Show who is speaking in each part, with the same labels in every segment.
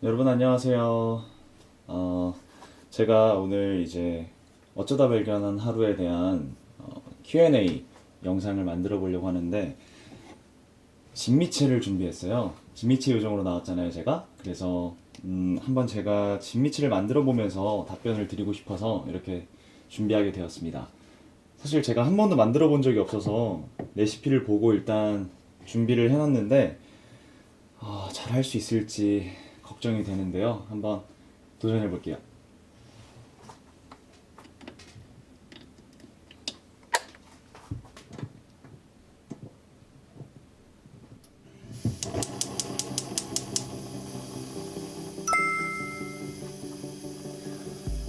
Speaker 1: 여러분 안녕하세요. 제가 오늘 이제 어쩌다 발견한 하루에 대한 Q&A 영상을 만들어 보려고 하는데 진미채를 준비했어요. 진미채 요정으로 나왔잖아요, 제가. 그래서 한번 제가 진미채를 만들어 보면서 답변을 드리고 싶어서 이렇게 준비하게 되었습니다. 사실 제가 한 번도 만들어 본 적이 없어서 레시피를 보고 일단 준비를 해놨는데 잘 할 수 있을지 걱정이 되는데요. 한번 도전해 볼게요.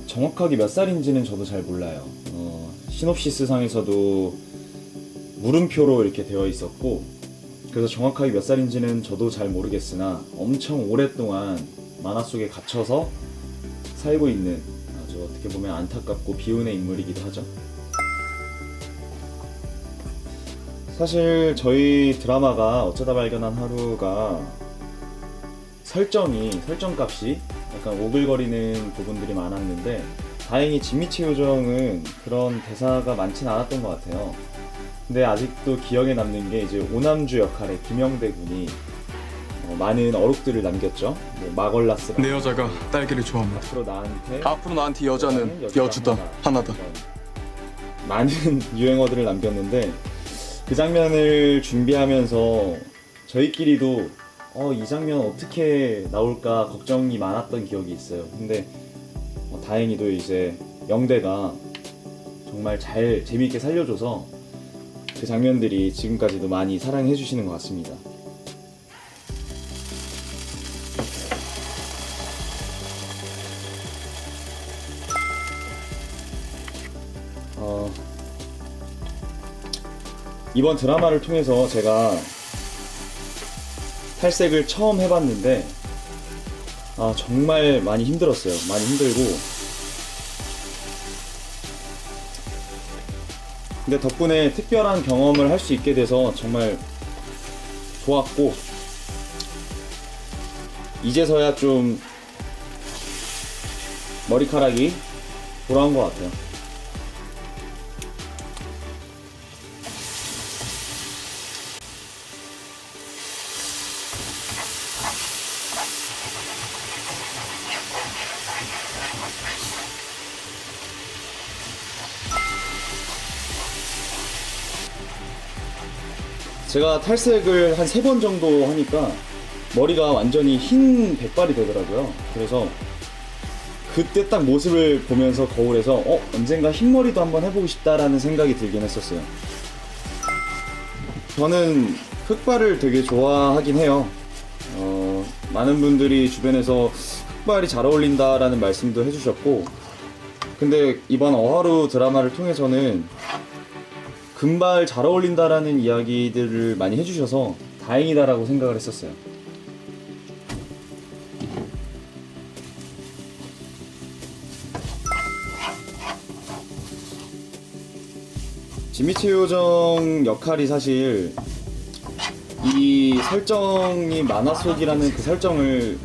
Speaker 1: 정확하게 몇 살인지는 저도 잘 몰라요. 시놉시스 상에서도 물음표로 이렇게 되어 있었고, 그래서 정확하게 몇 살인지는 저도 잘 모르겠으나 엄청 오랫동안 만화 속에 갇혀서 살고 있는 아주 어떻게 보면 안타깝고 비운의 인물이기도 하죠. 사실 저희 드라마가 어쩌다 발견한 하루가 설정값이 약간 오글거리는 부분들이 많았는데 다행히 진미채 요정은 그런 대사가 많진 않았던 것 같아요. 근데 아직도 기억에 남는 게 이제 오남주 역할의 김영대 군이 많은 어록들을 남겼죠. 뭐 마걸라스라
Speaker 2: 내 여자가 딸기를 좋아합니다.
Speaker 1: 앞으로 나한테
Speaker 2: 여자는 여주다 하나다.
Speaker 1: 이런 많은 유행어들을 남겼는데 그 장면을 준비하면서 저희끼리도 이 장면 어떻게 나올까 걱정이 많았던 기억이 있어요. 근데 다행히도 이제 영대가 정말 잘 재미있게 살려줘서 그 장면들이 지금까지도 많이 사랑해 주시는 것 같습니다. 이번 드라마를 통해서 제가 탈색을 처음 해봤는데 정말 많이 힘들었어요. 많이 힘들고 근데 덕분에 특별한 경험을 할 수 있게 돼서 정말 좋았고 이제서야 좀 머리카락이 돌아온 것 같아요. 제가 탈색을 한 3번 정도 하니까 머리가 완전히 흰 백발이 되더라고요. 그래서 그때 딱 모습을 보면서 거울에서 언젠가 흰머리도 한번 해보고 싶다라는 생각이 들긴 했었어요. 저는 흑발을 되게 좋아하긴 해요. 많은 분들이 주변에서 흑발이 잘 어울린다라는 말씀도 해주셨고 근데 이번 어하루 드라마를 통해서는 금발 잘 어울린다라는 이야기들을 많이 해주셔서 다행이다라고 생각을 했었어요. 진미채 요정 역할이 사실 이 설정이 만화 속이라는 그 설정을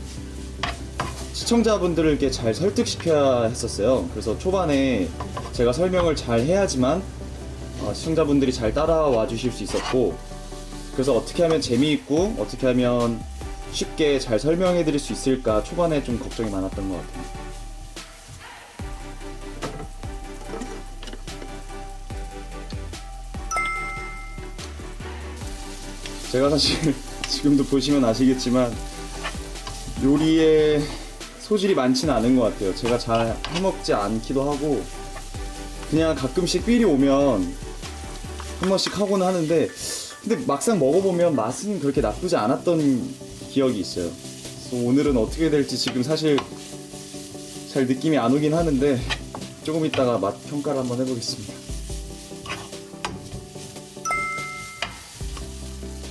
Speaker 1: 시청자분들께 잘 설득시켜야 했었어요. 그래서 초반에 제가 설명을 잘 해야지만 시청자분들이 잘 따라와 주실 수 있었고 그래서 어떻게 하면 재미있고 어떻게 하면 쉽게 잘 설명해 드릴 수 있을까 초반에 좀 걱정이 많았던 것 같아요. 제가 사실 지금도 보시면 아시겠지만 요리에 소질이 많지는 않은 것 같아요. 제가 잘 해먹지 않기도 하고 그냥 가끔씩 삘이 오면 한 번씩 하고는 하는데 근데 막상 먹어보면 맛은 그렇게 나쁘지 않았던 기억이 있어요. 그래서 오늘은 어떻게 될지 지금 사실 잘 느낌이 안 오긴 하는데 조금 있다가 맛 평가를 한번 해보겠습니다.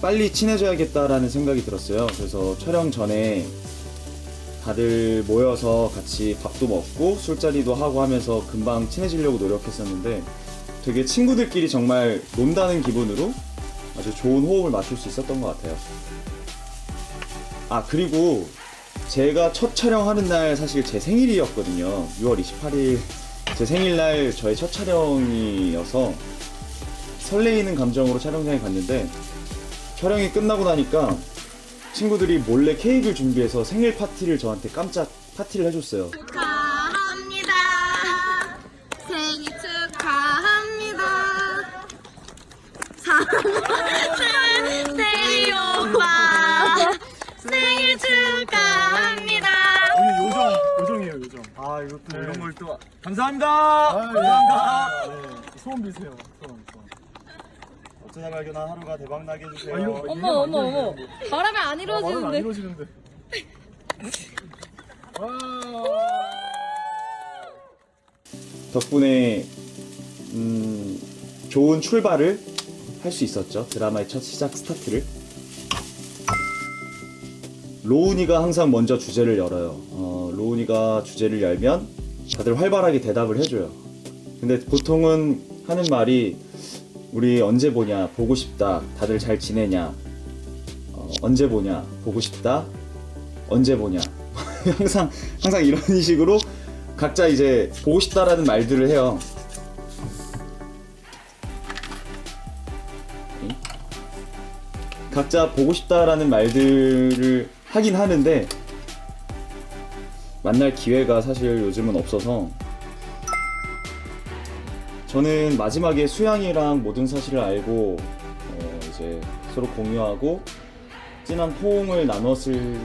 Speaker 1: 빨리 친해져야겠다라는 생각이 들었어요. 그래서 촬영 전에 다들 모여서 같이 밥도 먹고 술자리도 하고 하면서 금방 친해지려고 노력했었는데 되게 친구들끼리 정말 논다는 기분으로 아주 좋은 호흡을 맞출 수 있었던 것 같아요. 그리고 제가 첫 촬영하는 날 사실 제 생일이었거든요. 6월 28일 제 생일날 저의 첫 촬영이어서 설레이는 감정으로 촬영장에 갔는데, 촬영이 끝나고 나니까 친구들이 몰래 케이크를 준비해서 생일 파티를 저한테 깜짝 파티를 해줬어요.
Speaker 3: 축하합니다. 생일 축하합니다. 사랑하는 대리 오빠 생일 축하합니다.
Speaker 4: 요정이에요, 요정.
Speaker 5: 아 이것도
Speaker 4: 네.
Speaker 5: 이런 걸 또 감사합니다. 감사합니다.
Speaker 4: 네. 소원 비세요, 소원.
Speaker 5: 어쩌다 발견한 하루가 대박 나게 해주세요.
Speaker 3: 어머. 바람이 안
Speaker 4: 말은 안
Speaker 3: 이루어지는데.
Speaker 4: 이루어지는데.
Speaker 1: 덕분에 좋은 출발을 할 수 있었죠. 드라마의 첫 시작 스타트를. 로운이가 항상 먼저 주제를 열어요. 로운이가 주제를 열면 다들 활발하게 대답을 해줘요. 근데 보통은 하는 말이 우리 언제 보냐, 보고 싶다, 다들 잘 지내냐, 언제 보냐, 보고 싶다, 언제 보냐. 항상 이런 식으로 각자 이제 보고 싶다라는 말들을 해요. 각자 보고 싶다라는 말들을 하긴 하는데 만날 기회가 사실 요즘은 없어서, 저는 마지막에 수양이랑 모든 사실을 알고 이제 서로 공유하고 진한 포옹을 나눴을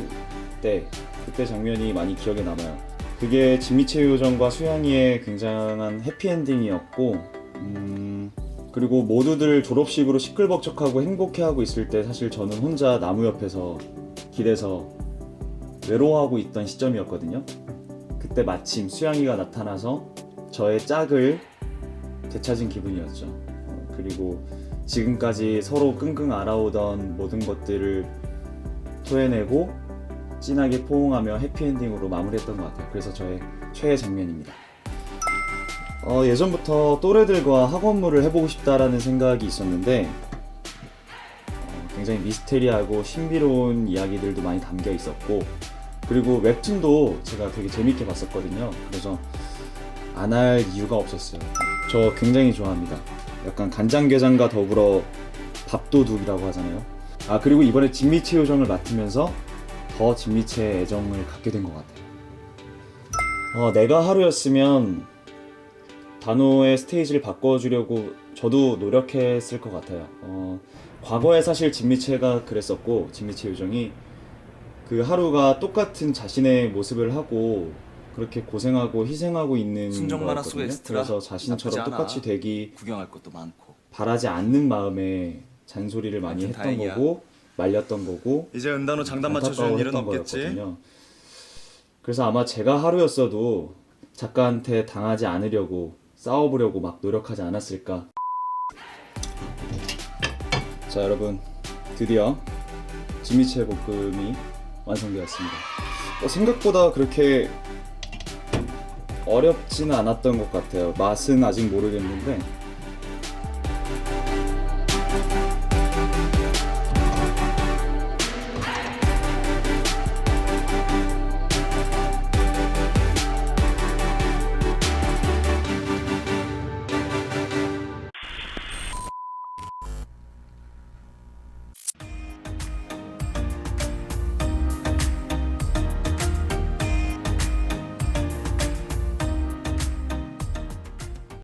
Speaker 1: 때, 그때 장면이 많이 기억에 남아요. 그게 진미채 요정과 수양이의 굉장한 해피엔딩이었고, 그리고 모두들 졸업식으로 시끌벅적하고 행복해하고 있을 때 사실 저는 혼자 나무 옆에서 길에서 외로워하고 있던 시점이었거든요. 그때 마침 수양이가 나타나서 저의 짝을 되찾은 기분이었죠. 그리고 지금까지 서로 끙끙 앓아오던 모든 것들을 토해내고 진하게 포옹하며 해피엔딩으로 마무리했던 것 같아요. 그래서 저의 최애 장면입니다. 예전부터 또래들과 학원물을 해보고 싶다라는 생각이 있었는데, 굉장히 미스테리하고 신비로운 이야기들도 많이 담겨 있었고, 그리고 웹툰도 제가 되게 재밌게 봤었거든요. 그래서 안 할 이유가 없었어요. 저 굉장히 좋아합니다. 약간 간장게장과 더불어 밥도둑이라고 하잖아요. 그리고 이번에 진미채 요정을 맡으면서 더 진미채에 애정을 갖게 된 것 같아요. 내가 하루였으면 단호의 스테이지를 바꿔주려고 저도 노력했을 것 같아요. 과거에 사실 진미채가 그랬었고, 진미채 요정이 그 하루가 똑같은 자신의 모습을 하고 그렇게 고생하고 희생하고 있는
Speaker 6: 순정 만화 속
Speaker 1: 거였거든요.
Speaker 6: 엑스트라
Speaker 1: 그래서 자신처럼
Speaker 6: 나쁘지 않아.
Speaker 1: 똑같이 되기
Speaker 6: 구경할 것도 많고.
Speaker 1: 바라지 않는 마음에 잔소리를 많이
Speaker 6: 아무튼
Speaker 1: 했던
Speaker 6: 다행이야.
Speaker 1: 거고, 말렸던 거고,
Speaker 5: 이제 은단호 장단 맞춰주는 일은
Speaker 1: 안타까워했던
Speaker 5: 없겠지?
Speaker 1: 거였거든요. 그래서 아마 제가 하루였어도 작가한테 당하지 않으려고 싸워보려고 막 노력하지 않았을까. 자, 여러분, 드디어 진미채 볶음이 완성되었습니다. 생각보다 그렇게 어렵지는 않았던 것 같아요. 맛은 아직 모르겠는데